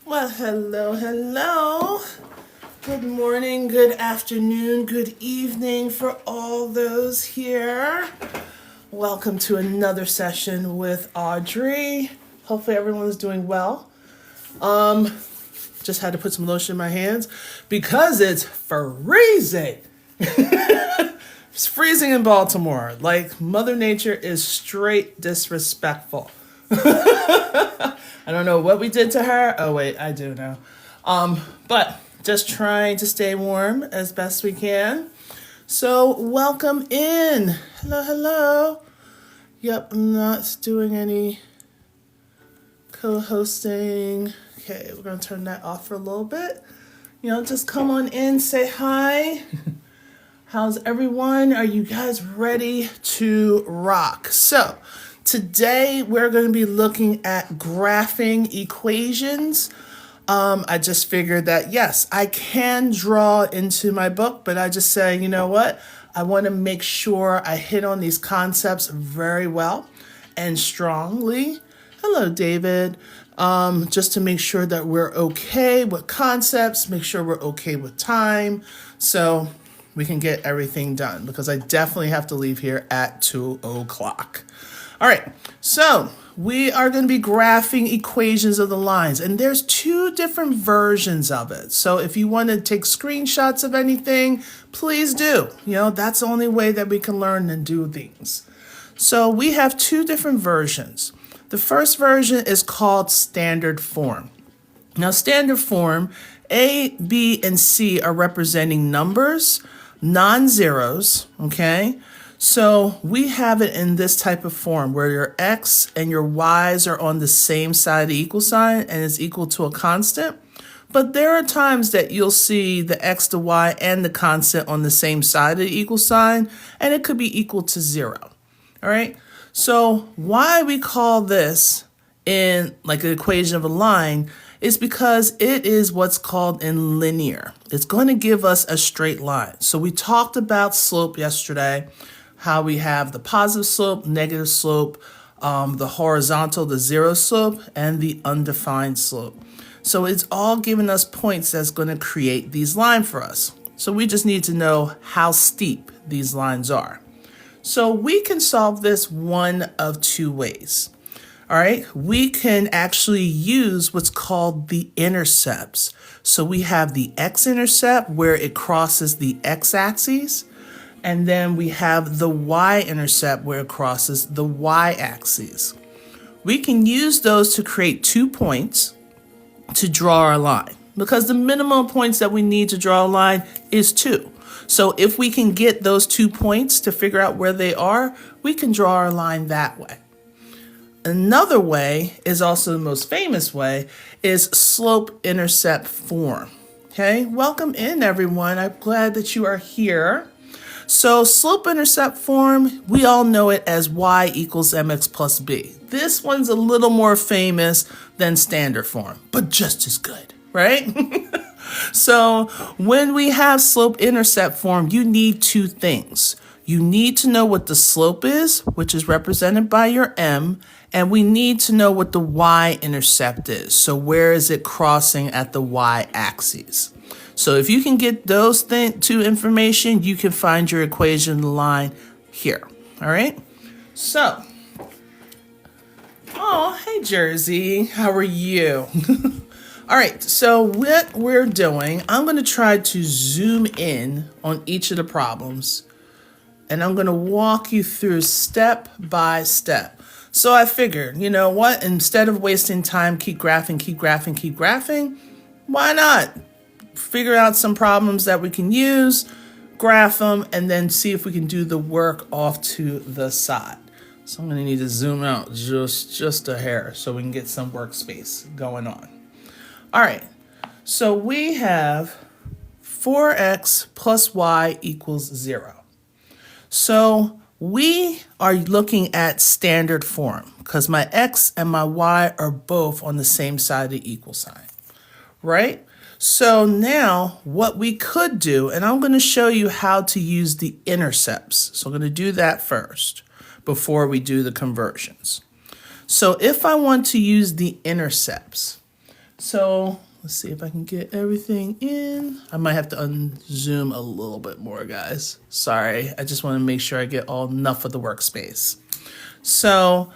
Well, hello, hello. Good morning, good afternoon, good evening for all those here. Welcome to another session with Audrey. Hopefully everyone's doing well. Just had to put some lotion in my hands because it's freezing. It's freezing in Baltimore. Like, Mother Nature is straight disrespectful. I don't know what we did to her. Oh wait, I do know. But just trying to stay warm as best we can. So welcome in. Hello, hello. Yep, I'm not doing any co-hosting. Okay, we're gonna turn that off for a little bit. Just come on in, say hi. How's everyone? Are you guys ready to rock? So today we're going to be looking at graphing equations. I just figured that, yes, I can draw into my book, but I just say, you know what? I want to make sure I hit on these concepts very well and strongly. Hello, David. Just to make sure that we're okay with concepts, make sure we're okay with time, so we can get everything done, because I definitely have to leave here at 2 o'clock. All right, so we are going to be graphing equations of the lines, and there's two different versions of it. So if you want to take screenshots of anything, please do. That's the only way that we can learn and do things. So we have two different versions. The first version is called standard form. Now, standard form, A, B, and C are representing numbers, non-zeros, okay? So we have it in this type of form where your x and your y's are on the same side of the equal sign and is equal to a constant. But there are times that you'll see the x, the y, and the constant on the same side of the equal sign, and it could be equal to 0. All right? So why we call this in like an equation of a line is because it is what's called in linear. It's going to give us a straight line. So we talked about slope yesterday, how we have the positive slope, negative slope, the horizontal, the zero slope, and the undefined slope. So it's all giving us points that's going to create these lines for us. So we just need to know how steep these lines are. So we can solve this one of two ways. All right, we can actually use what's called the intercepts. So we have the x-intercept where it crosses the x-axis, and then we have the y-intercept where it crosses the y-axis. We can use those to create 2 points to draw our line, because the minimum points that we need to draw a line is 2. So if we can get those 2 points to figure out where they are, we can draw our line that way. Another way is also the most famous way is Slope-Intercept Form. Okay, welcome in everyone. I'm glad that you are here. So Slope-Intercept Form, we all know it as y equals mx plus b. This one's a little more famous than standard form, but just as good, right? So when we have Slope-Intercept Form, you need two things. You need to know what the slope is, which is represented by your m, and we need to know what the y-intercept is. So where is it crossing at the y-axis? So if you can get those two information, you can find your equation of the line here. All right? So, oh, hey Jersey, how are you? All right, so what we're doing, I'm going to try to zoom in on each of the problems, and I'm going to walk you through step by step. So I figured, you know what, instead of wasting time, keep graphing, why not figure out some problems that we can use, graph them, and then see if we can do the work off to the side. So I'm going to need to zoom out just a hair so we can get some workspace going on. All right, so we have 4x plus y equals 0. So we are looking at standard form because my x and my y are both on the same side of the equal sign, right? So now what we could do, and I'm going to show you how to use the intercepts. So I'm going to do that first before we do the conversions. So if I want to use the intercepts, So let's see if I can get everything in. I might have to unzoom a little bit more, guys. Sorry, I just want to make sure I get enough of the workspace. So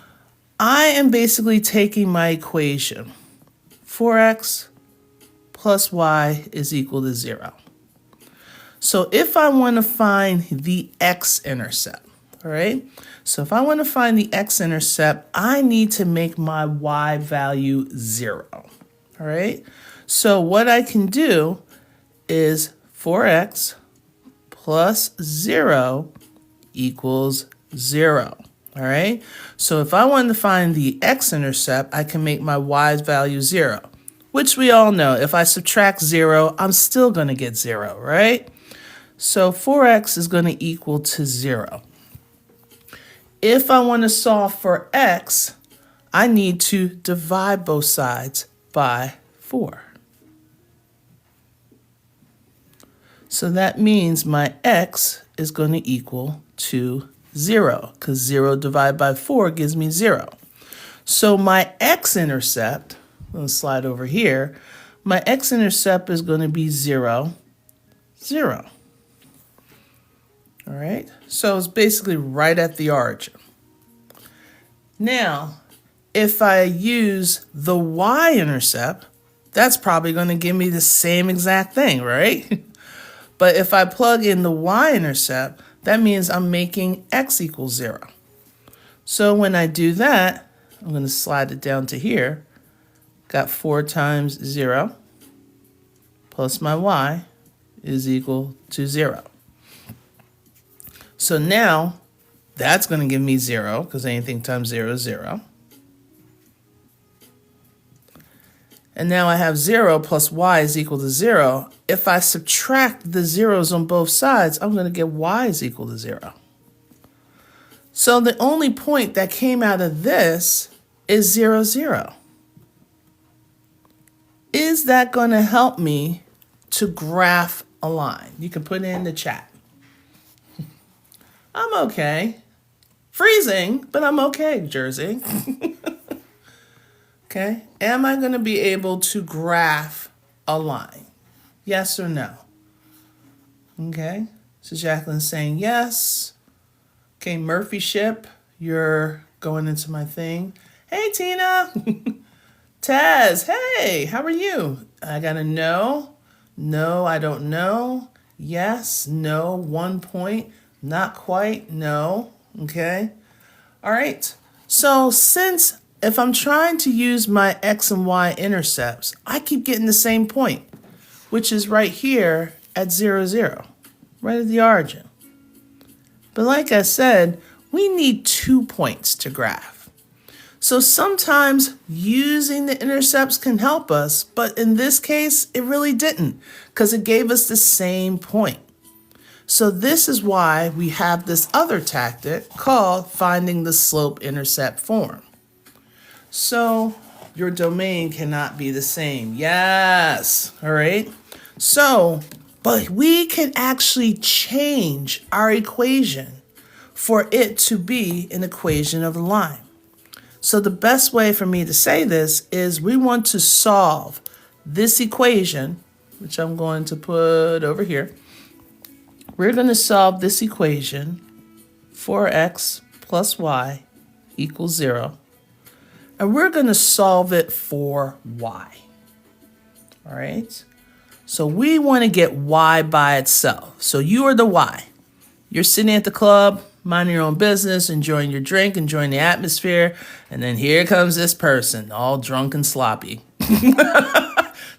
I am basically taking my equation, 4x plus y is equal to 0. So if I want to find the x-intercept, all right? So if I want to find the x-intercept, I need to make my y value 0, all right? So what I can do is 4x plus 0 equals 0, all right? So if I want to find the x-intercept, I can make my y's value 0, which we all know, if I subtract 0, I'm still going to get 0, right? So 4x is going to equal to 0. If I want to solve for x, I need to divide both sides by 4. So that means my x is going to equal to 0, because 0 divided by 4 gives me 0. So my x-intercept, I'm going to slide over here, my x-intercept is going to be 0, 0. All right, so it's basically right at the origin. Now, if I use the y-intercept, that's probably going to give me the same exact thing, right? But if I plug in the y-intercept, that means I'm making x equals 0. So when I do that, I'm going to slide it down to here. Got 4 times 0 plus my y is equal to 0. So now that's going to give me 0, because anything times 0 is 0. And now I have 0 plus y is equal to 0. If I subtract the zeros on both sides, I'm going to get y is equal to 0. So the only point that came out of this is 0, 0. Is that going to help me to graph a line? You can put it in the chat. I'm okay. Freezing, but I'm okay, Jersey. Okay. Am I going to be able to graph a line? Yes or no? Okay. So Jacqueline's saying yes. Okay, Murphy Ship, you're going into my thing. Hey, Tina. Taz, hey, how are you? I got a no. No, I don't know. Yes, no, 1 point. Not quite, no, okay? All right, so since if I'm trying to use my x and y intercepts, I keep getting the same point, which is right here at 0, 0, right at the origin. But like I said, we need 2 points to graph. So sometimes using the intercepts can help us, but in this case, it really didn't, because it gave us the same point. So this is why we have this other tactic called finding the slope-intercept form. So your domain cannot be the same. Yes, all right. So, but we can actually change our equation for it to be an equation of a line. So the best way for me to say this is we want to solve this equation, which I'm going to put over here. We're going to solve this equation, 4x plus y equals 0. And we're going to solve it for y. All right. So we want to get y by itself. So you are the y. You're sitting at the club, minding your own business, enjoying your drink, enjoying the atmosphere. And then here comes this person, all drunk and sloppy.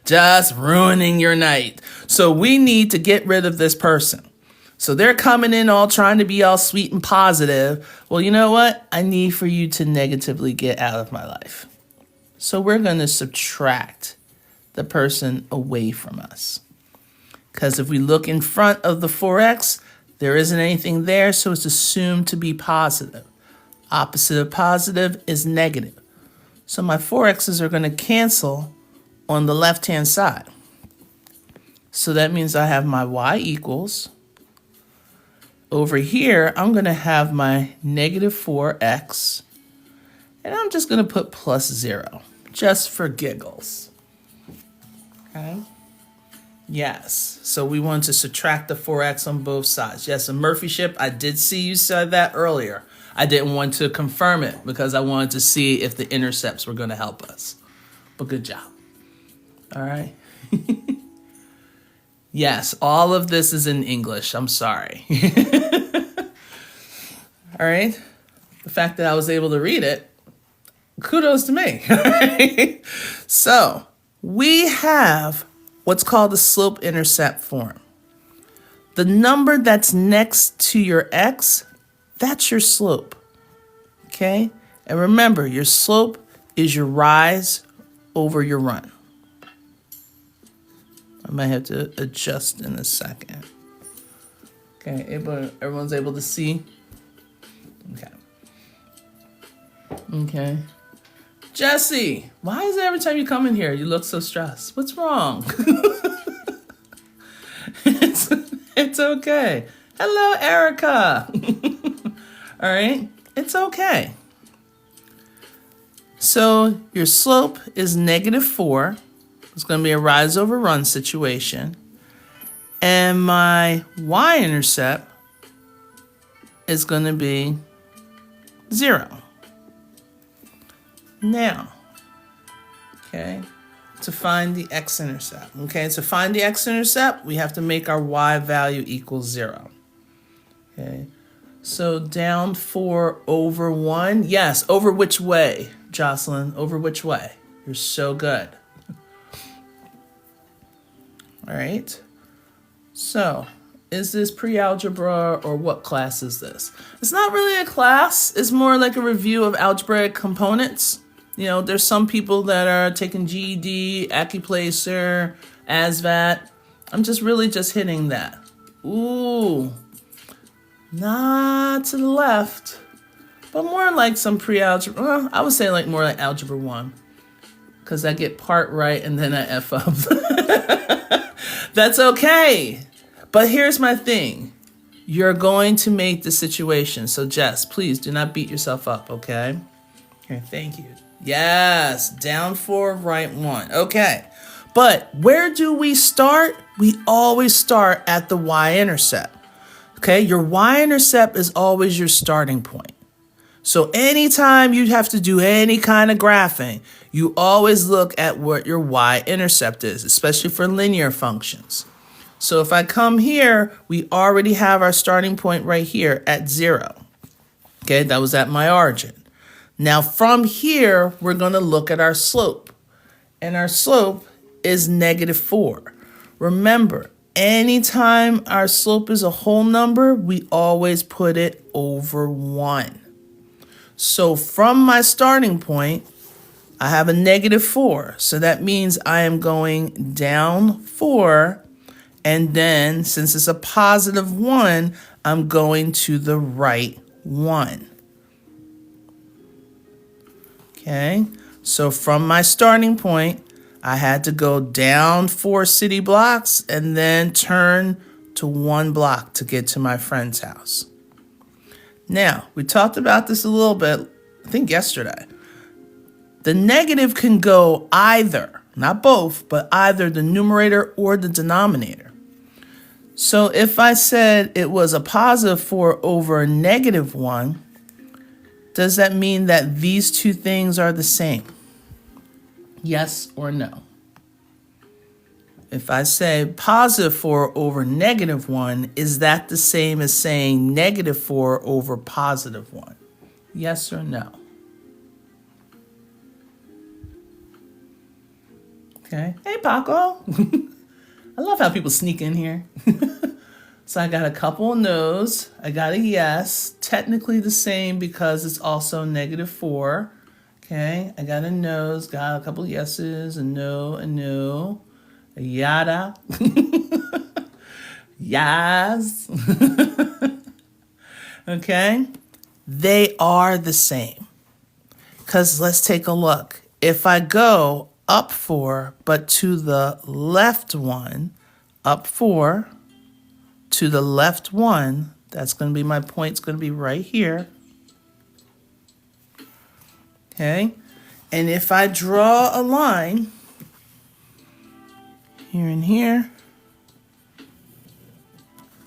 Just ruining your night. So we need to get rid of this person. So they're coming in all trying to be all sweet and positive. Well, you know what? I need for you to negatively get out of my life. So we're going to subtract the person away from us. Because if we look in front of the 4x, there isn't anything there, so it's assumed to be positive. Opposite of positive is negative. So my 4x's are going to cancel on the left-hand side. So that means I have my y equals. Over here, I'm going to have my negative 4x, and I'm just going to put plus 0, just for giggles. Okay. Yes. So we want to subtract the 4x on both sides. Yes, and Murphy-ship, I did see you said that earlier. I didn't want to confirm it because I wanted to see if the intercepts were going to help us. But good job. All right. Yes, all of this is in English. I'm sorry. All right. The fact that I was able to read it, kudos to me. So we have what's called the slope-intercept form. The number that's next to your x, that's your slope. Okay? And remember, your slope is your rise over your run. I might have to adjust in a second. Okay, everyone's able to see? Okay. Okay. Jesse, why is it every time you come in here, you look so stressed? What's wrong? It's okay. Hello, Erica. All right, it's okay. So your slope is -4. It's going to be a rise over run situation. And my y-intercept is going to be 0. Now, okay, to find the x-intercept. Okay, to find the x-intercept, we have to make our y value equal 0. Okay, so down 4 over 1. Yes, over which way, Jocelyn? Over which way? You're so good. All right, so is this pre-algebra or what class is this? It's not really a class. It's more like a review of algebraic components. You know, there's some people that are taking GED, ACCUPLACER, ASVAB. I'm just really hitting that. Ooh, not to the left, but more like some pre-algebra. Well, I would say like more like Algebra 1, because I get part right and then I F up. That's okay. But here's my thing. You're going to make the situation. So Jess, please do not beat yourself up, okay? Okay, thank you. Yes, down 4, right 1. Okay. But where do we start? We always start at the y-intercept. Okay, your y-intercept is always your starting point. So anytime you have to do any kind of graphing, you always look at what your y-intercept is, especially for linear functions. So if I come here, we already have our starting point right here at 0. Okay, that was at my origin. Now from here, we're going to look at our slope. And our slope is -4. Remember, anytime our slope is a whole number, we always put it over 1. So from my starting point, I have a -4. So that means I am going down 4. And then since it's a +1, I'm going to the right 1. Okay. So from my starting point, I had to go down 4 city blocks and then turn to 1 block to get to my friend's house. Now, we talked about this a little bit, I think yesterday. The negative can go either, not both, but either the numerator or the denominator. So if I said it was a +4 over a -1, does that mean that these two things are the same? Yes or no? If I say +4 over -1, is that the same as saying -4 over +1? Yes or no? Okay. Hey, Paco. I love how people sneak in here. So I got a couple of no's. I got a yes. Technically the same because it's also -4. Okay. I got a no's. Got a couple of yeses. A no. A no. A yada. Yes. Okay. They are the same. Because let's take a look. If I go up 4, but to the left 1, up 4, to the left 1, that's going to be my point. It's going to be right here. Okay. And if I draw a line here and here,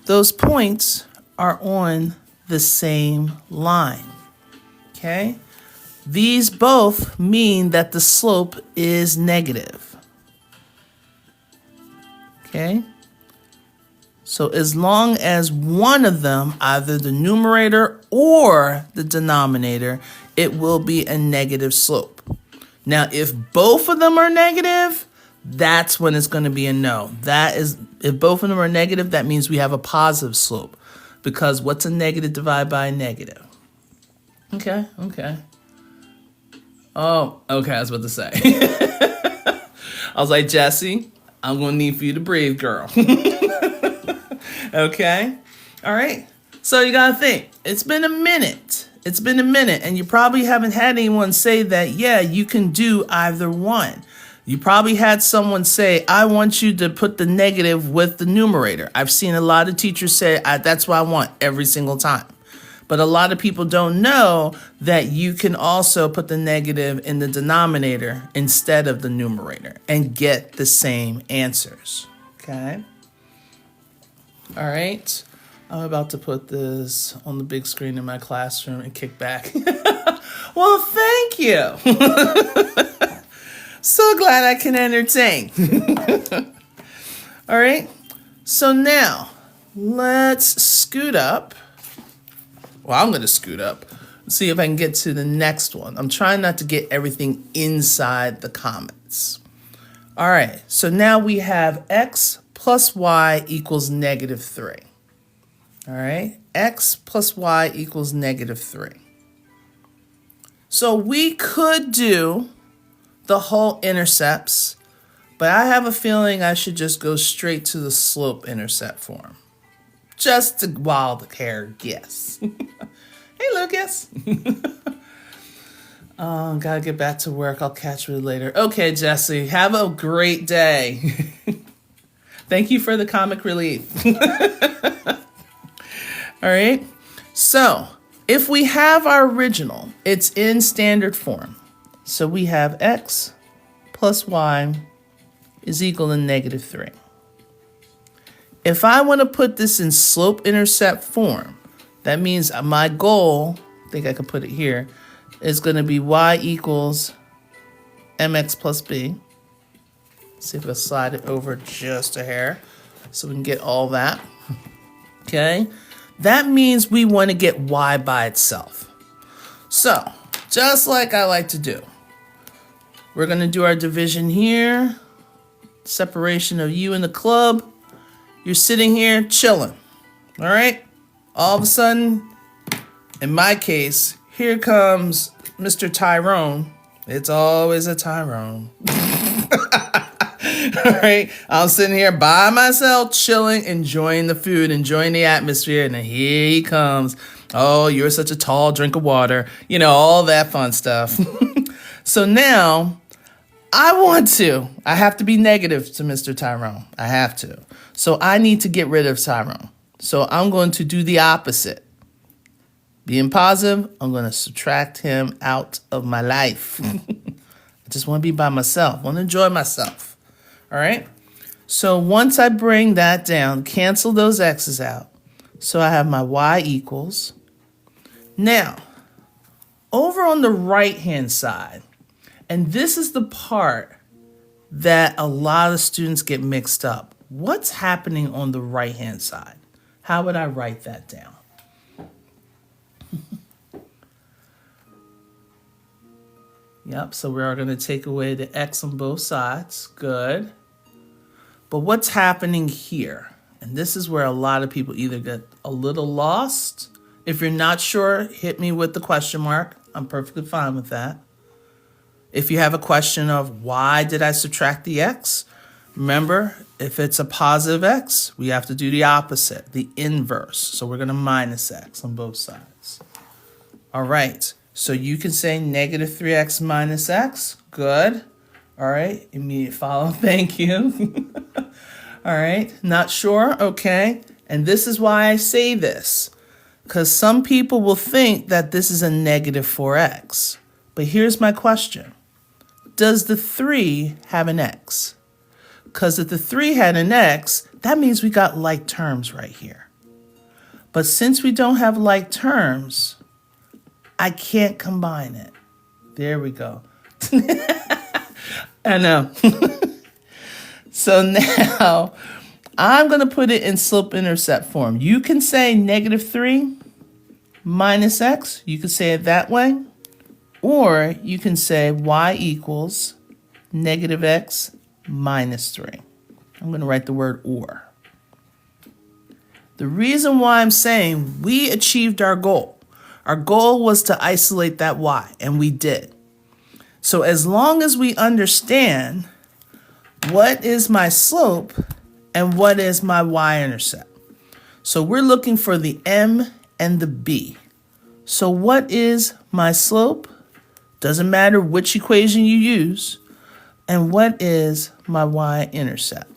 those points are on the same line, okay? These both mean that the slope is negative, okay? So as long as one of them, either the numerator or the denominator, it will be a negative slope. Now, if both of them are negative, that's when it's going to be a no. That is, if both of them are negative, that means we have a positive slope. Because what's a negative divided by a negative? Okay. Oh, okay, I was about to say. I was like, Jesse, I'm going to need for you to breathe, girl. Okay? All right? So you got to think. It's been a minute. And you probably haven't had anyone say that, yeah, you can do either one. You probably had someone say, I want you to put the negative with the numerator. I've seen a lot of teachers say, that's what I want every single time. But a lot of people don't know that you can also put the negative in the denominator instead of the numerator and get the same answers. Okay? All right. I'm about to put this on the big screen in my classroom and kick back. Well, thank you. So glad I can entertain. All right. So now let's scoot up. Well, I'm going to scoot up. See if I can get to the next one. I'm trying not to get everything inside the comments. All right. So now we have x plus y equals negative 3. All right. X plus y equals negative 3. So we could do the whole intercepts, but I have a feeling I should just go straight to the slope-intercept form. Just to wild hair guess. Hey, Lucas. Gotta get back to work. I'll catch you later. Okay, Jesse, have a great day. Thank you for the comic relief. All right. So if we have our original, it's in standard form. So we have x plus y is equal to negative 3. If I want to put this in slope-intercept form, that means my goal, I think I can put it here, is going to be y equals mx plus b. Let's see if I slide it over just a hair so we can get all that. Okay, that means we want to get y by itself. So, just like I like to do, we're going to do our division here, separation of you and the club. You're sitting here chilling, all right? All of a sudden, in my case, here comes Mr. Tyrone. It's always a Tyrone. All right, I'm sitting here by myself, chilling, enjoying the food, enjoying the atmosphere, and then here he comes. Oh, you're such a tall drink of water. You know, all that fun stuff. So now, I have to be negative to Mr. Tyrone. I have to. So I need to get rid of Tyrone. So I'm going to do the opposite. Being positive, I'm going to subtract him out of my life. I just want to be by myself. I want to enjoy myself. All right? So once I bring that down, cancel those x's out. So I have my y equals. Now, over on the right-hand side, and this is the part that a lot of students get mixed up. What's happening on the right-hand side? How would I write that down? Yep, so we are going to take away the x on both sides. Good. But what's happening here? And this is where a lot of people either get a little lost. If you're not sure, hit me with the question mark. I'm perfectly fine with that. If you have a question of why did I subtract the x? Remember, if it's a positive x, we have to do the opposite, the inverse. So we're going to minus x on both sides. All right. So you can say negative 3x minus x. Good. All right. Immediate follow. Thank you. All right. Not sure. Okay. And this is why I say this. Because some people will think that this is a negative 4x. But here's my question. Does the 3 have an x? because if the 3 had an x, that means we got like terms right here. But since we don't have like terms, I can't combine it. There we go. I know. So now I'm going to put it in slope-intercept form. You can say -3 minus x. You can say it that way. Or you can say y equals -x minus 3. I'm going to write the word or. The reason why I'm saying we achieved our goal was to isolate that y, and we did. So as long as we understand what is my slope and what is my y-intercept. So we're looking for the m and the b. So what is my slope? Doesn't matter which equation you use. And what is my y-intercept?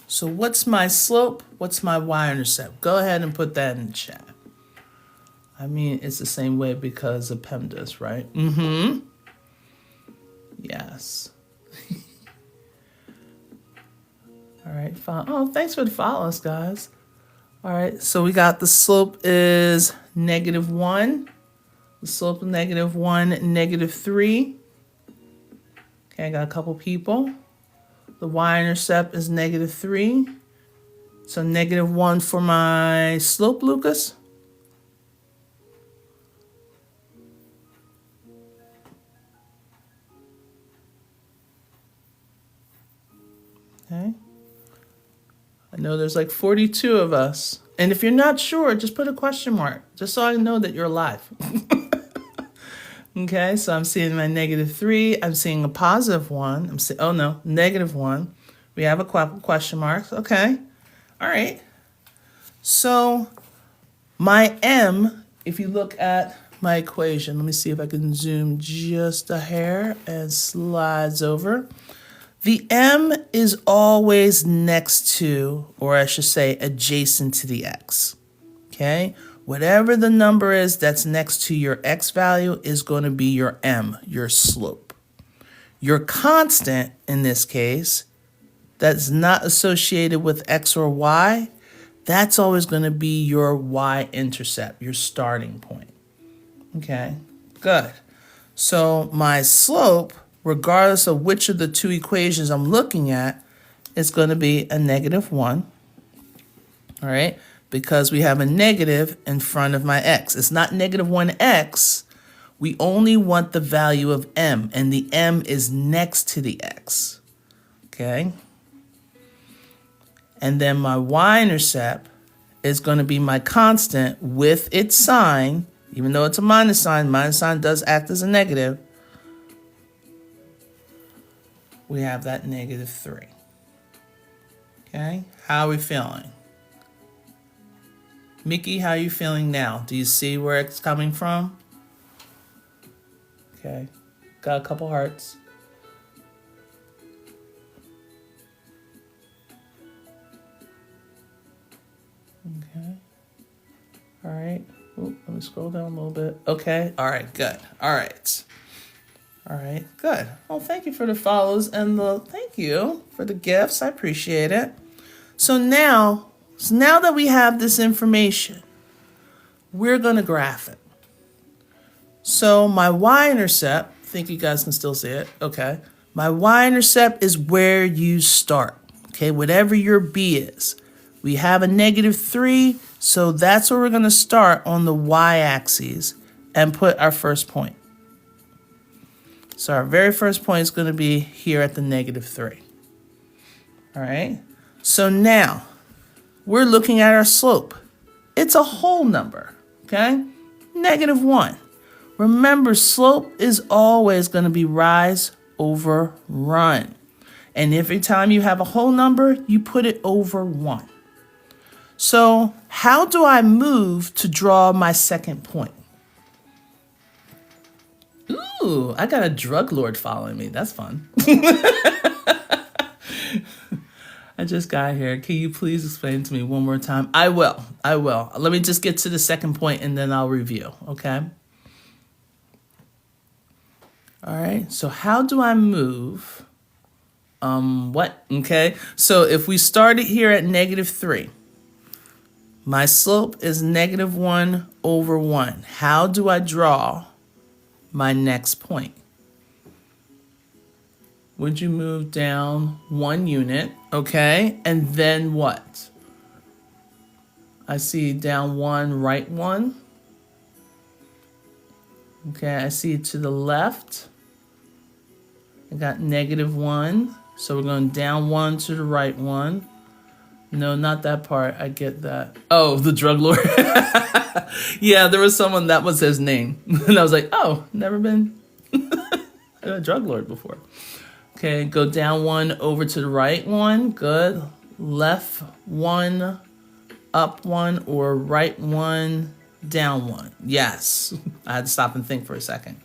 So what's my slope? What's my y-intercept? Go ahead and put that in the chat. I mean, it's the same way because of PEMDAS, right? Mm-hmm. Yes. All right, fine. Oh, thanks for the follows, guys. All right, so we got the slope is -1. The slope of -1, -3. Okay, I got a couple people. The y-intercept is -3. So -1 for my slope, Lucas. Okay. I know there's like 42 of us. And if you're not sure, just put a question mark, just so I know that you're alive. Okay, so I'm seeing my -3. I'm seeing a +1. I'm seeing, oh no, -1. We have a question mark. Okay, all right. So my m, if you look at my equation, let me see if I can zoom just a hair and slides over. The m is always next to, or I should say adjacent to the x, okay? Whatever the number is that's next to your x value is going to be your m, your slope. Your constant, in this case, that's not associated with x or y, that's always going to be your y-intercept, your starting point. Okay, good. So my slope, regardless of which of the two equations I'm looking at, is going to be a -1, all right? Because we have a negative in front of my x. It's not -1x. We only want the value of m, and the m is next to the x, okay? And then my y-intercept is going to be my constant with its sign, even though it's a minus sign does act as a negative. We have that -3. Okay, how are we feeling? Mickey, how are you feeling now? Do you see where it's coming from? Okay, got a couple hearts. Okay, all right. Ooh, let me scroll down a little bit. Okay, all right, good. All right. All right, good. Well, thank you for the follows and thank you for the gifts. I appreciate it. So now that we have this information, we're going to graph it. So my y-intercept, I think you guys can still see it. Okay. My y-intercept is where you start. Okay, whatever your b is. We have a -3, so that's where we're going to start on the y-axis and put our first point. So our very first point is going to be here at the -3. All right. So now we're looking at our slope. It's a whole number, okay? -1. Remember, slope is always going to be rise over run. And every time you have a whole number, you put it over 1. So how do I move to draw my second point? Ooh, I got a drug lord following me. That's fun. I just got here. Can you please explain to me one more time? I will. Let me just get to the second point and then I'll review, okay? All right, so how do I move What? Okay, so if we started here at -3, my slope is -1/1. How do I draw my next point? Would you move down 1 unit? Okay, and then what? I see down 1, right 1. Okay, I see it to the left. I got -1. So we're going down 1 to the right 1. No, not that part. I get that. Oh, the drug lord. Yeah, there was someone that was his name. And I was like, oh, never been a drug lord before. Okay, go down 1 over to the right 1. Good. Left 1, up 1, or right 1, down 1. Yes. I had to stop and think for a second.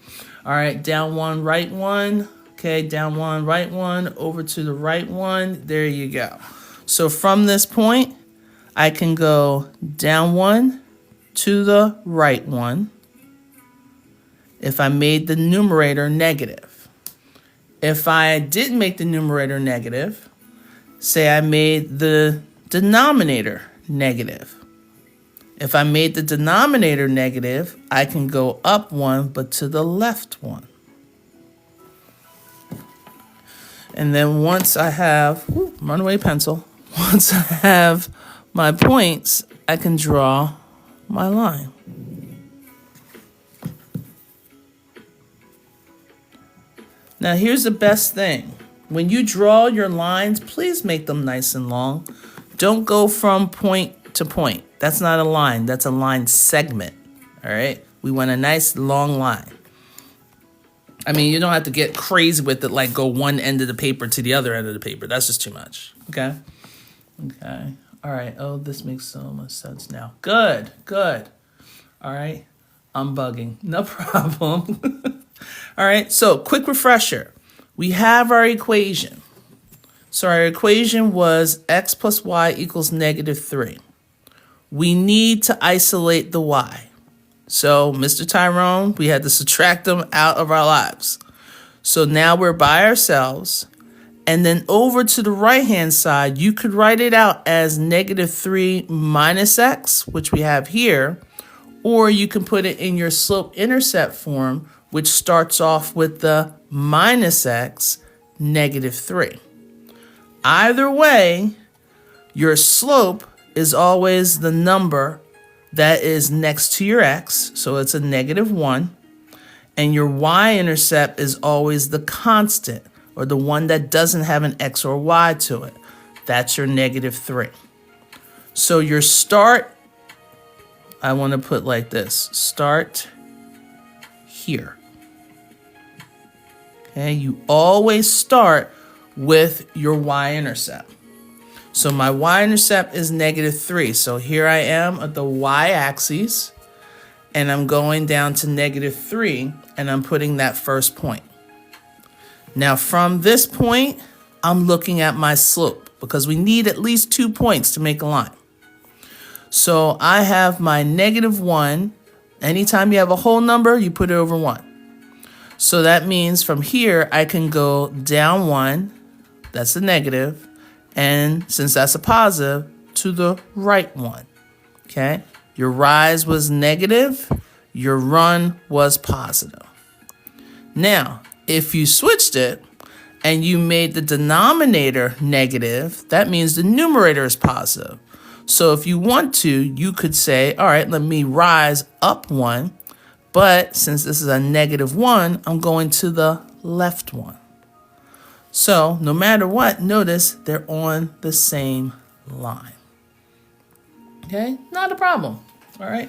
All right, down 1, right 1. Okay, down 1, right 1, over to the right 1. There you go. So from this point, I can go down 1 to the right 1 if I made the numerator negative. If I didn't make the numerator negative, say I made the denominator negative. If I made the denominator negative, I can go up 1, but to the left 1. And then once I have, runaway pencil, once I have my points, I can draw my line. Now here's the best thing. When you draw your lines, please make them nice and long. Don't go from point to point. That's not a line, that's a line segment, all right? We want a nice long line. I mean, you don't have to get crazy with it, like go one end of the paper to the other end of the paper. That's just too much, okay? Okay, all right. Oh, this makes so much sense now. Good, good. All right, I'm bugging, no problem. All right, so quick refresher. We have our equation. So our equation was x plus y equals -3. We need to isolate the y. So, Mr. Tyrone, we had to subtract them out of our lives. So now we're by ourselves. And then over to the right-hand side, you could write it out as -3 minus x, which we have here. Or you can put it in your slope-intercept form, which starts off with the minus x, -3. Either way, your slope is always the number that is next to your x, so it's a -1, and your y-intercept is always the constant, or the one that doesn't have an x or y to it. That's your -3. So your start, I want to put like this, start here. Okay, you always start with your y-intercept. So my y-intercept is -3. So here I am at the y-axis, and I'm going down to -3, and I'm putting that first point. Now from this point, I'm looking at my slope, because we need at least 2 points to make a line. So I have my -1. Anytime you have a whole number, you put it over 1. So that means from here, I can go down 1, that's a negative, and since that's a positive, to the right 1, okay? Your rise was negative, your run was positive. Now, if you switched it and you made the denominator negative, that means the numerator is positive. So if you want to, you could say, all right, let me rise up 1, but since this is a -1, I'm going to the left 1. So no matter what, notice they're on the same line. Okay, not a problem. All right.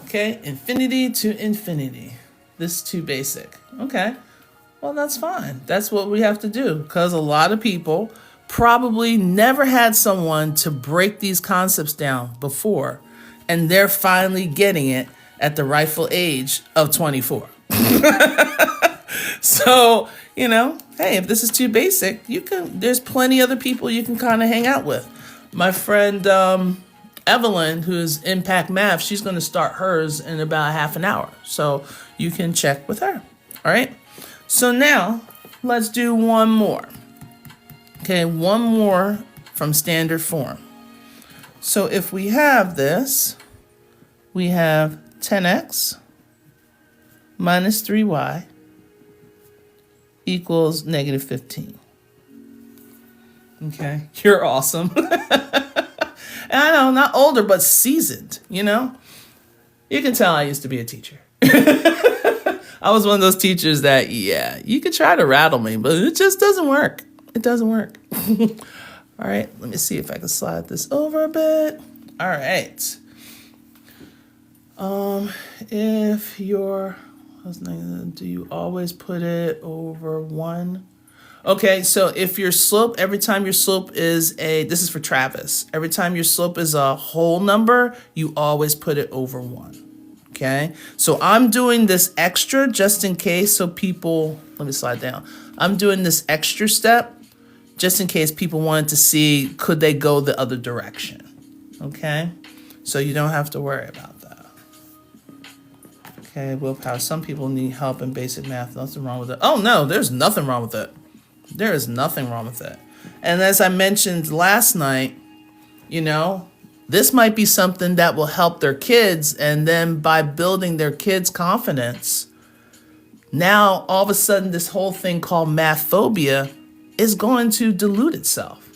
Okay, infinity to infinity. This is too basic. Okay, well, that's fine. That's what we have to do, because a lot of people probably never had someone to break these concepts down before, and they're finally getting it at the rightful age of 24. So, you know, hey, if this is too basic, there's plenty other people you can kind of hang out with. My friend Evelyn, who's Impact Math, she's going to start hers in about half an hour. So you can check with her. All right. So now let's do one more. Okay, one more from standard form. So if we have this, we have 10x minus 3y equals negative 15. Okay, you're awesome. And I know, not older, but seasoned, you know? You can tell I used to be a teacher. I was one of those teachers that, yeah, you could try to rattle me, but it just doesn't work. It doesn't work. All right, let me see if I can slide this over a bit. All right. If your, do you always put it over 1? Okay, so if your slope, every time your slope is this is for Travis, every time your slope is a whole number, you always put it over 1. Okay, so I'm doing this extra just in case, so people, let me slide down. I'm doing this extra step just in case people wanted to see, could they go the other direction? Okay, so you don't have to worry about that. Okay, willpower. Some people need help in basic math. Nothing wrong with it. Oh no, there's nothing wrong with it. There is nothing wrong with it. And as I mentioned last night, you know, this might be something that will help their kids. And then by building their kids' confidence, now all of a sudden this whole thing called math phobia is going to dilute itself.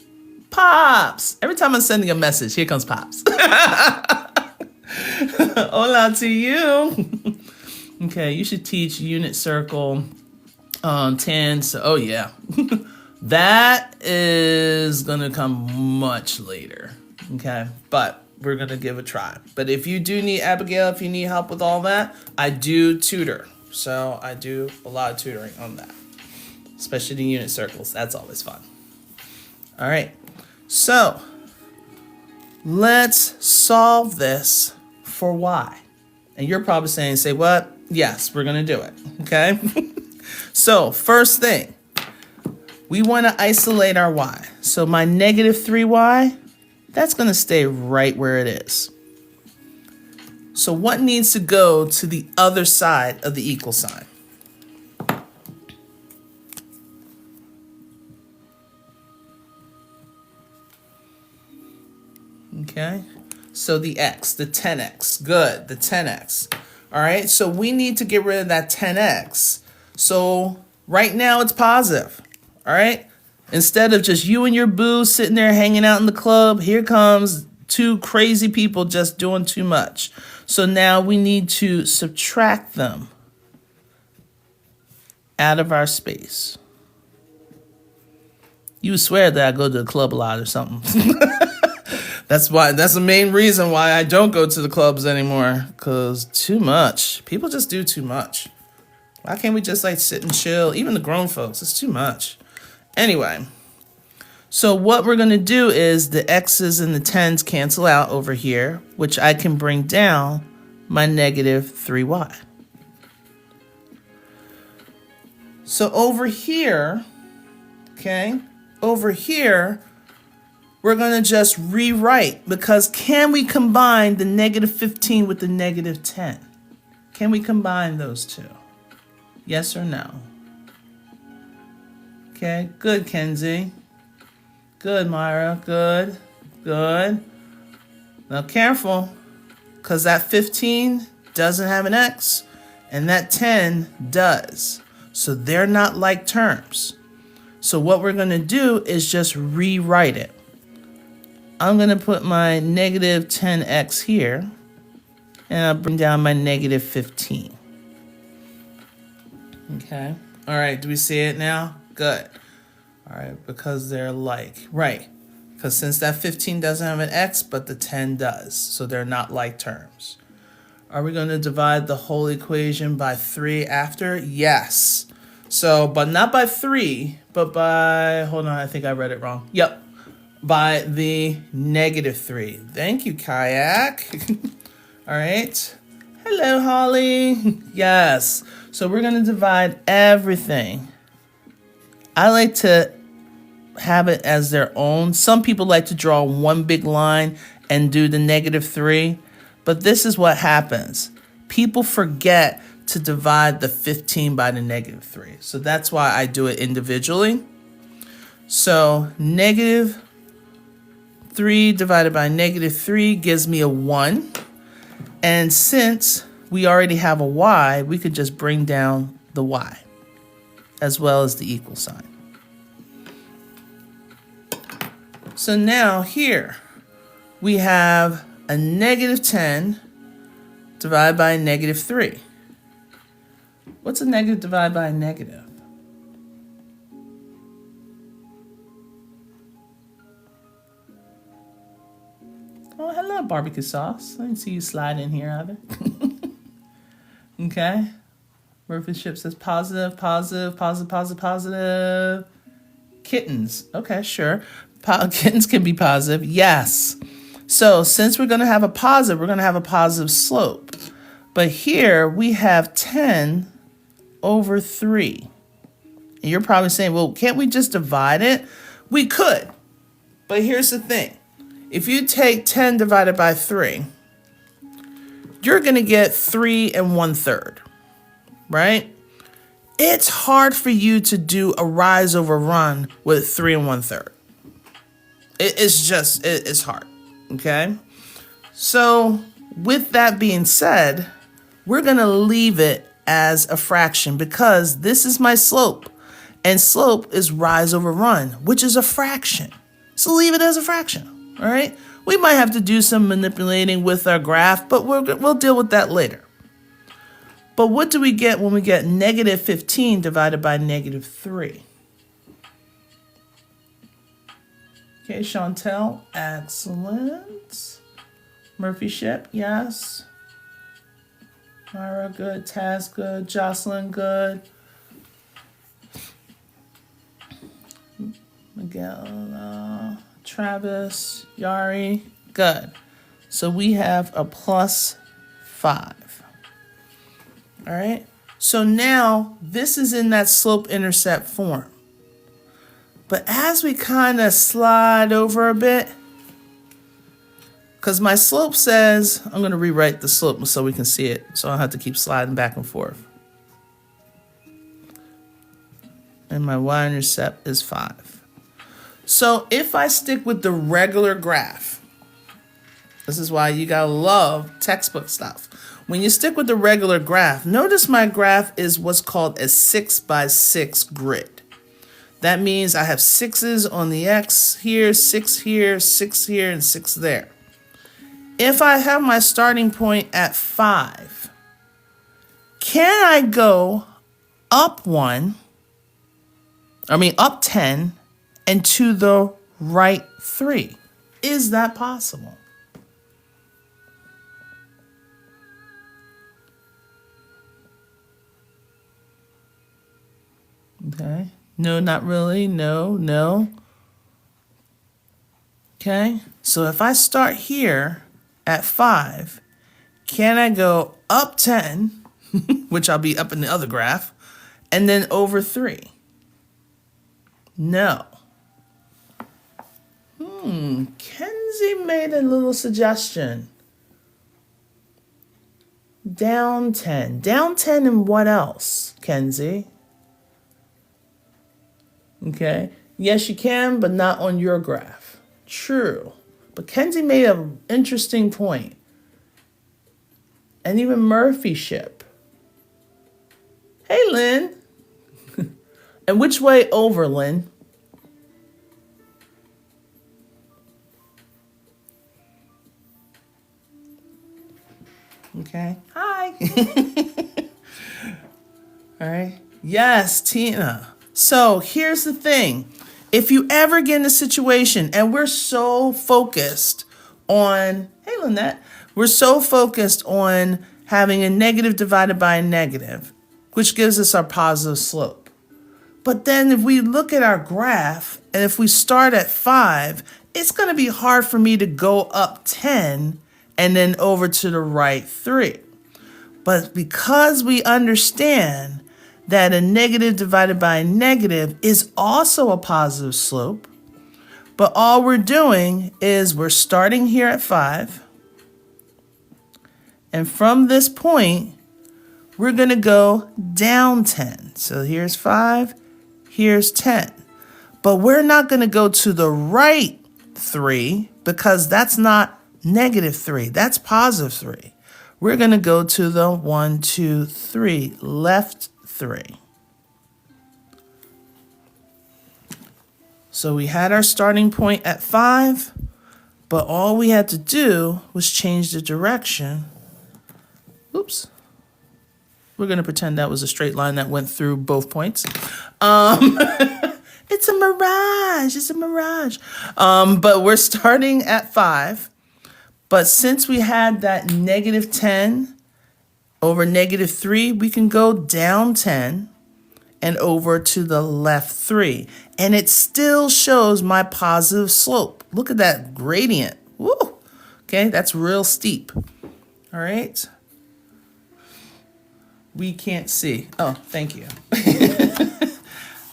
Pops! Every time I'm sending a message, here comes Pops. Hola to you. Okay, you should teach unit circle 10. So, oh yeah. That is going to come much later. Okay, but we're going to give a try. But if you do need, Abigail, if you need help with all that, I do tutor. So I do a lot of tutoring on that, especially the unit circles. That's always fun. All right, so let's solve this for y. And you're probably saying, say what? Yes, we're going to do it. Okay. So first thing, we want to isolate our y. So my negative 3y, that's going to stay right where it is. So what needs to go to the other side of the equal sign? Okay, so the x, the 10x, good, the 10x. All right, so we need to get rid of that 10x. So right now it's positive, all right? Instead of just you and your boo sitting there hanging out in the club, here comes two crazy people just doing too much. So now we need to subtract them out of our space. You swear that I go to the club a lot or something. That's the main reason why I don't go to the clubs anymore, because too much. People just do too much. Why can't we just like sit and chill? Even the grown folks, it's too much. Anyway, so what we're going to do is the x's and the 10s cancel out over here, which I can bring down my negative 3y. So over here, okay, over here, we're going to just rewrite, because can we combine the negative 15 with the negative 10? Can we combine those two? Yes or no? Okay, good, Kenzie. Good, Myra. Good, good. Now careful, because that 15 doesn't have an x, and that 10 does. So they're not like terms. So what we're going to do is just rewrite it. I'm going to put my negative 10x here, and I'll bring down my negative 15. Okay. All right. Do we see it now? Good. All right. Because they're like, right. Because since that 15 doesn't have an x, but the 10 does. So they're not like terms. Are we going to divide the whole equation by 3 after? Yes. So, but not by 3, but by, hold on, I think I read it wrong. Yep. By the negative 3. Thank you, Kayak. All right. Hello, Holly. Yes. So we're going to divide everything. I like to have it as their own. Some people like to draw one big line and do the negative 3. But this is what happens. People forget to divide the 15 by the negative 3. So that's why I do it individually. So negative 3 divided by negative 3 gives me a 1. And since we already have a y, we could just bring down the y as well as the equal sign. So now here we have a negative 10 divided by a negative 3. What's a negative divided by a negative? Oh, hello, barbecue sauce. I didn't see you slide in here either. Okay. Murphy Ship says positive, positive, positive, positive, positive. Kittens. Okay, sure. Kittens can be positive. Yes. So since we're going to have a positive, we're going to have a positive slope. But here we have 10 over 3. And you're probably saying, well, can't we just divide it? We could. But here's the thing. If you take 10 divided by 3, you're going to get 3 1/3, right? It's hard for you to do a rise over run with 3 1/3. It's hard, okay? So with that being said, we're going to leave it as a fraction because this is my slope, and slope is rise over run, which is a fraction. So leave it as a fraction. All right, we might have to do some manipulating with our graph, but we'll deal with that later. But what do we get when we get negative 15 divided by negative 3? Okay, Chantel, excellent. Murphy Ship, yes. Myra, good. Taz, good. Jocelyn, good. Miguel, Travis, Yari, good. So we have a +5. All right. So now this is in that slope-intercept form. But as we kind of slide over a bit, because my slope says, I'm going to rewrite the slope so we can see it, so I don't have to keep sliding back and forth. And my y-intercept is 5. So if I stick with the regular graph, this is why you gotta love textbook stuff. When you stick with the regular graph, notice my graph is what's called a 6 by 6 grid. That means I have 6s on the x here, 6 here, 6 here, and 6 there. If I have my starting point at 5, can I go up 10, and to the right 3? Is that possible? Okay. No, not really. No. Okay. So if I start here at 5, can I go up 10, which I'll be up in the other graph, and then over 3? No. Kenzie made a little suggestion. Down 10. Down 10 and what else, Kenzie? Okay. Yes, you can, but not on your graph. True. But Kenzie made an interesting point. And even Murphy Ship. Hey, Lynn. And which way over, Lynn? Okay. Hi. All right. Yes, Tina. So here's the thing. If you ever get in a situation, and we're so focused on, hey, Lynette, we're so focused on having a negative divided by a negative, which gives us our positive slope. But then if we look at our graph, and if we start at 5, it's going to be hard for me to go up 10 and then over to the right 3. But because we understand that a negative divided by a negative is also a positive slope, but all we're doing is we're starting here at 5, and from this point, we're going to go down 10. So here's 5, here's 10. But we're not going to go to the right 3 because that's not -3. That's +3. We're going to go to the 1, 2, 3, left 3. So we had our starting point at 5, but all we had to do was change the direction. Oops. We're going to pretend that was a straight line that went through both points. It's a mirage. It's a mirage. But we're starting at 5. But since we had that -10 over -3, we can go down 10 and over to the left 3. And it still shows my positive slope. Look at that gradient. Woo! Okay, that's real steep. All right. We can't see. Oh, thank you. I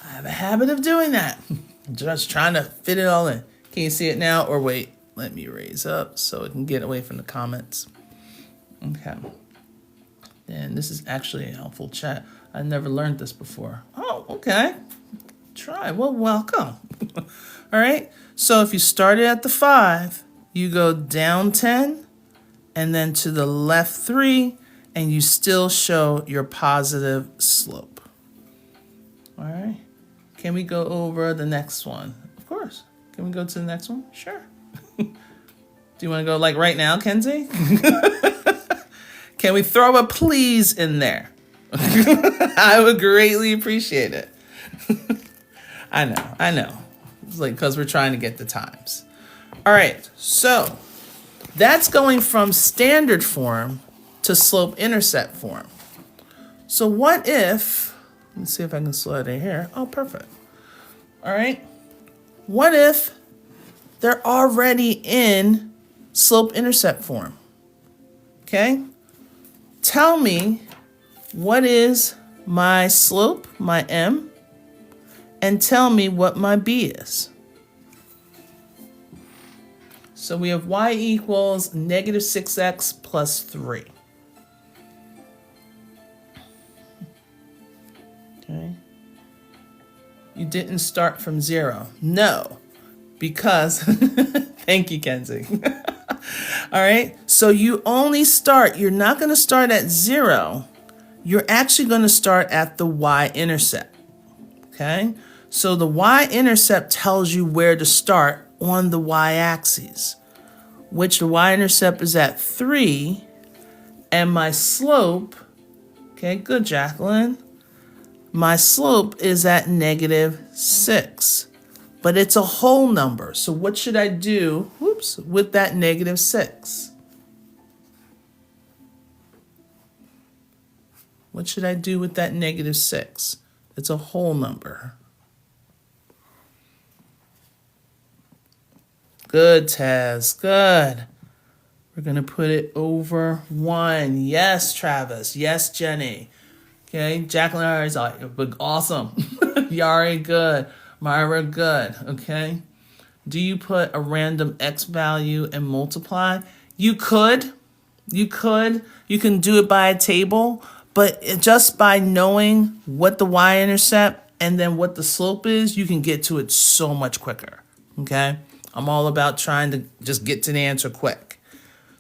have a habit of doing that. Just trying to fit it all in. Can you see it now? Or wait, let me raise up so it can get away from the comments. Okay. And this is actually a helpful chat. I never learned this before. Oh, okay. Try. Well, welcome. All right. So if you started at the 5, you go down 10 and then to the left 3, and you still show your positive slope. All right. Can we go over the next one? Of course. Can we go to the next one? Sure. Do you want to go like right now, Kenzie? Can we throw a please in there? I would greatly appreciate it. I know. It's like because we're trying to get the times. All right. So that's going from standard form to slope-intercept form. So what if, let's see if I can slow it in here. Oh, perfect. All right. What if they're already in slope-intercept form? Okay. Tell me what is my slope, my M, and tell me what my B is. So we have y equals -6x plus 3. Okay. You didn't start from 0. No, because, thank you, Kenzie. All right. So you only start, you're not going to start at 0. You're actually going to start at the y-intercept. Okay. So the y-intercept tells you where to start on the y-axis, which the y-intercept is at 3, and my slope, okay, good, Jacqueline. My slope is at -6, but it's a whole number. So what should I do, with that -6? What should I do with that -6? It's a whole number. Good, Taz, good. We're gonna put it over 1. Yes, Travis, yes, Jenny. Okay, Jacqueline is like, awesome. Yari, good. Myra, good. Okay. Do you put a random x value and multiply? You could. You can do it by a table, but just by knowing what the y-intercept and then what the slope is, you can get to it so much quicker. Okay. I'm all about trying to just get to the answer quick.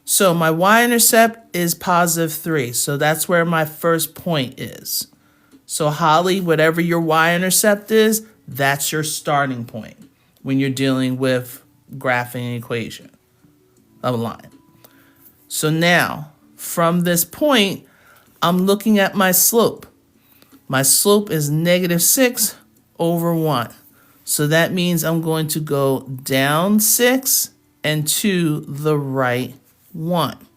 So my y-intercept is +3. So that's where my first point is. So Holly, whatever your y-intercept is, that's your starting point when you're dealing with graphing an equation of a line. So now from this point, I'm looking at my slope. My slope is -6 over 1. So that means I'm going to go down 6 and to the right 1.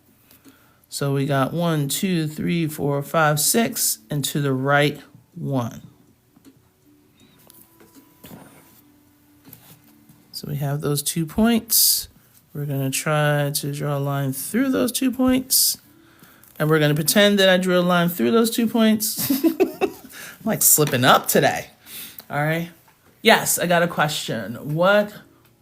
So we got 1, 2, 3, 4, 5, 6, and to the right 1. So we have those 2 points. We're going to try to draw a line through those 2 points. And we're going to pretend that I drew a line through those 2 points. I'm like slipping up today. All right. Yes, I got a question. What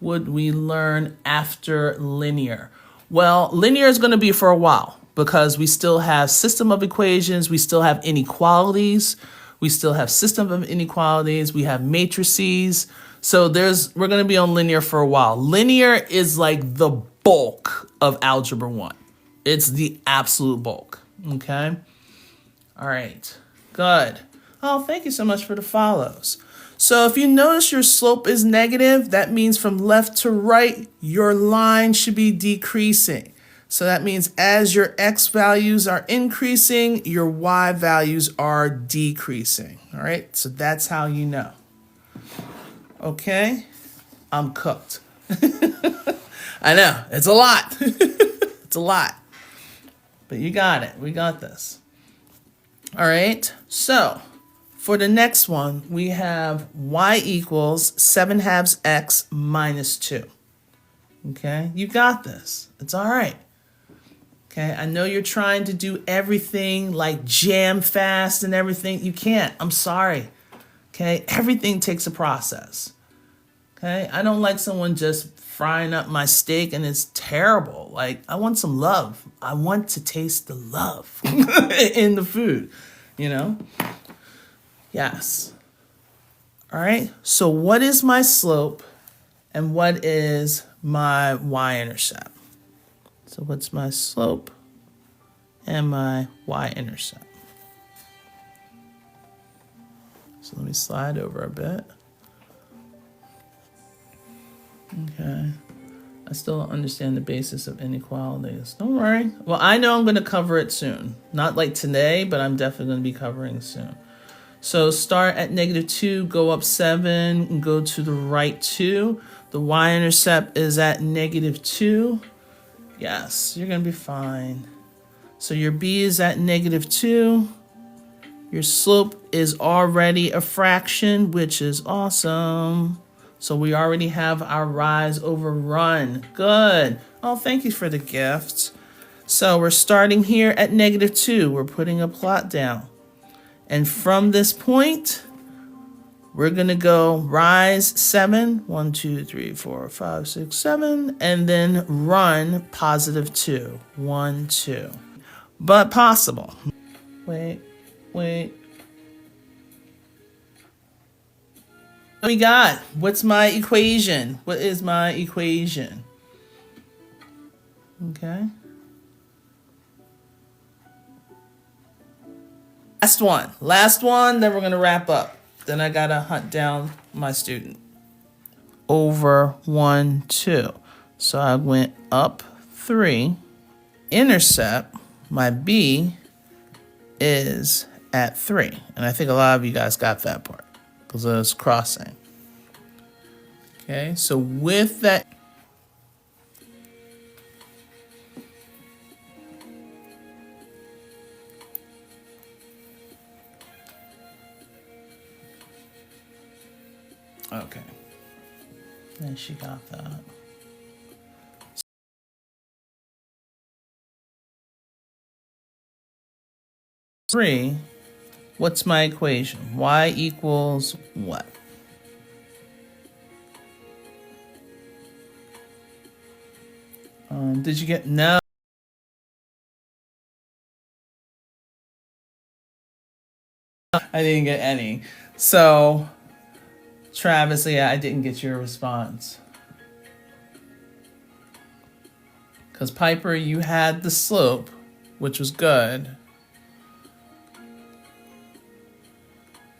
would we learn after linear? Well, linear is going to be for a while because we still have system of equations. We still have inequalities. We still have system of inequalities. We have matrices. So we're going to be on linear for a while. Linear is like the bulk of Algebra 1. It's the absolute bulk, okay? All right, good. Oh, thank you so much for the follows. So if you notice your slope is negative, that means from left to right, your line should be decreasing. So that means as your x values are increasing, your y values are decreasing. All right, so that's how you know. Okay, I'm cooked. I know, it's a lot. It's a lot. But you got it, we got this. All right, so for the next one, we have y equals 7/2 x minus 2. Okay, you got this. It's all right. Okay, I know you're trying to do everything like jam fast and everything. You can't. I'm sorry. Okay, everything takes a process. Okay, I don't like someone just frying up my steak and it's terrible. Like, I want some love. I want to taste the love in the food, you know? Yes. All right, so what is my slope and what is my y-intercept? So what's my slope and my y-intercept? So let me slide over a bit. Okay. I still don't understand the basis of inequalities. Don't worry. Well, I know I'm going to cover it soon. Not like today, but I'm definitely going to be covering soon. So start at -2, go up 7, and go to the right 2. The y-intercept is at -2. Yes, you're going to be fine. So your b is at -2. Your slope is already a fraction, which is awesome. So we already have our rise over run. Good. Oh, thank you for the gift. So we're starting here at -2. We're putting a plot down. And from this point, we're going to go rise 7, 1, 2, 3, 4, 5, 6, 7, and then run +2, 1, 2. But possible. Wait. What we got? What's my equation? What is my equation? Okay. Last one, then we're going to wrap up. Then I got to hunt down my student. Over 1, 2. So I went up 3. Intercept, my b, is at 3. And I think a lot of you guys got that part because it was crossing. Okay, so with that, okay, and she got that. Three, what's my equation? Y equals what? Did you get, no. I didn't get any. So, Travis, yeah, I didn't get your response. Because Piper, you had the slope, which was good.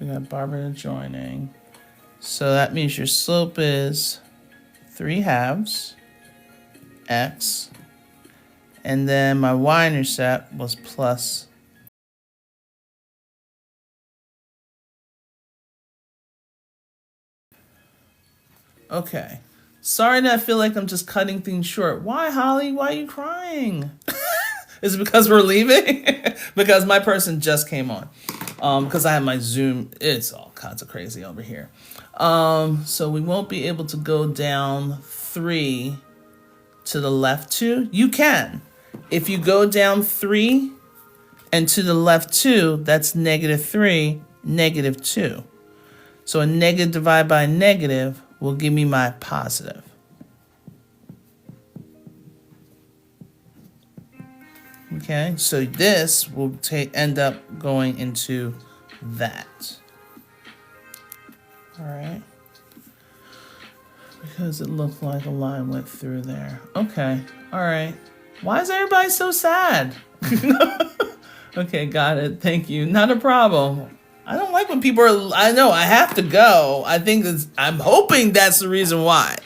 We got Barbara joining. So that means your slope is 3/2 x. And then my y-intercept was plus. Okay. Sorry that I feel like I'm just cutting things short. Why, Holly? Why are you crying? Is it because we're leaving? Because my person just came on. Because I have my Zoom. It's all kinds of crazy over here. So we won't be able to go down 3 to the left 2. You can. If you go down 3 and to the left 2, that's -3, -2. So a negative divided by a negative will give me my positive. Okay, so this will end up going into that. All right. Because it looked like a line went through there. Okay. All right. Why is everybody so sad? Okay, got it. Thank you. Not a problem. I don't like when people are, I know, I have to go. I'm hoping that's the reason why.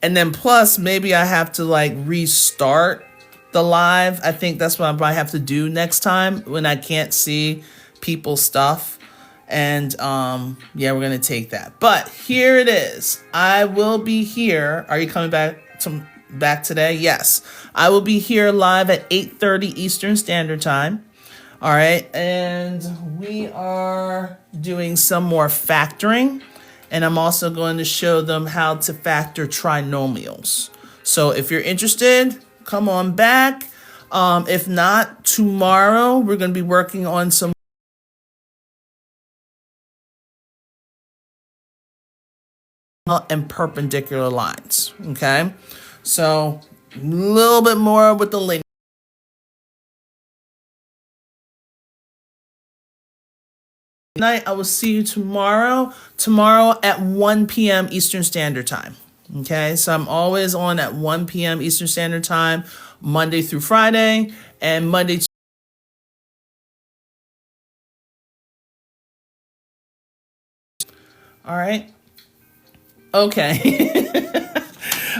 And then plus, maybe I have to like restart the live. I think that's what I might have to do next time when I can't see people's stuff. And yeah, we're gonna take that. But here it is. I will be here. Are you coming back today? Yes. I will be here live at 8:30 Eastern Standard Time. All right, and we are doing some more factoring, and I'm also going to show them how to factor trinomials. So if you're interested, come on back. If not, tomorrow we're going to be working on some and perpendicular lines. Okay, so a little bit more with the linear. Night. I will see you tomorrow at 1 p.m. Eastern Standard Time. Okay, so I'm always on at 1 p.m. Eastern Standard Time, Monday through Friday, and Monday. All right. Okay.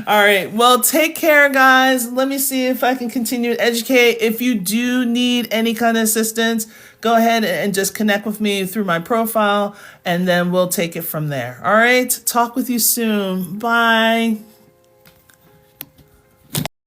All right. Well, take care, guys. Let me see if I can continue to educate. If you do need any kind of assistance, go ahead and just connect with me through my profile, and then we'll take it from there. All right. Talk with you soon. Bye.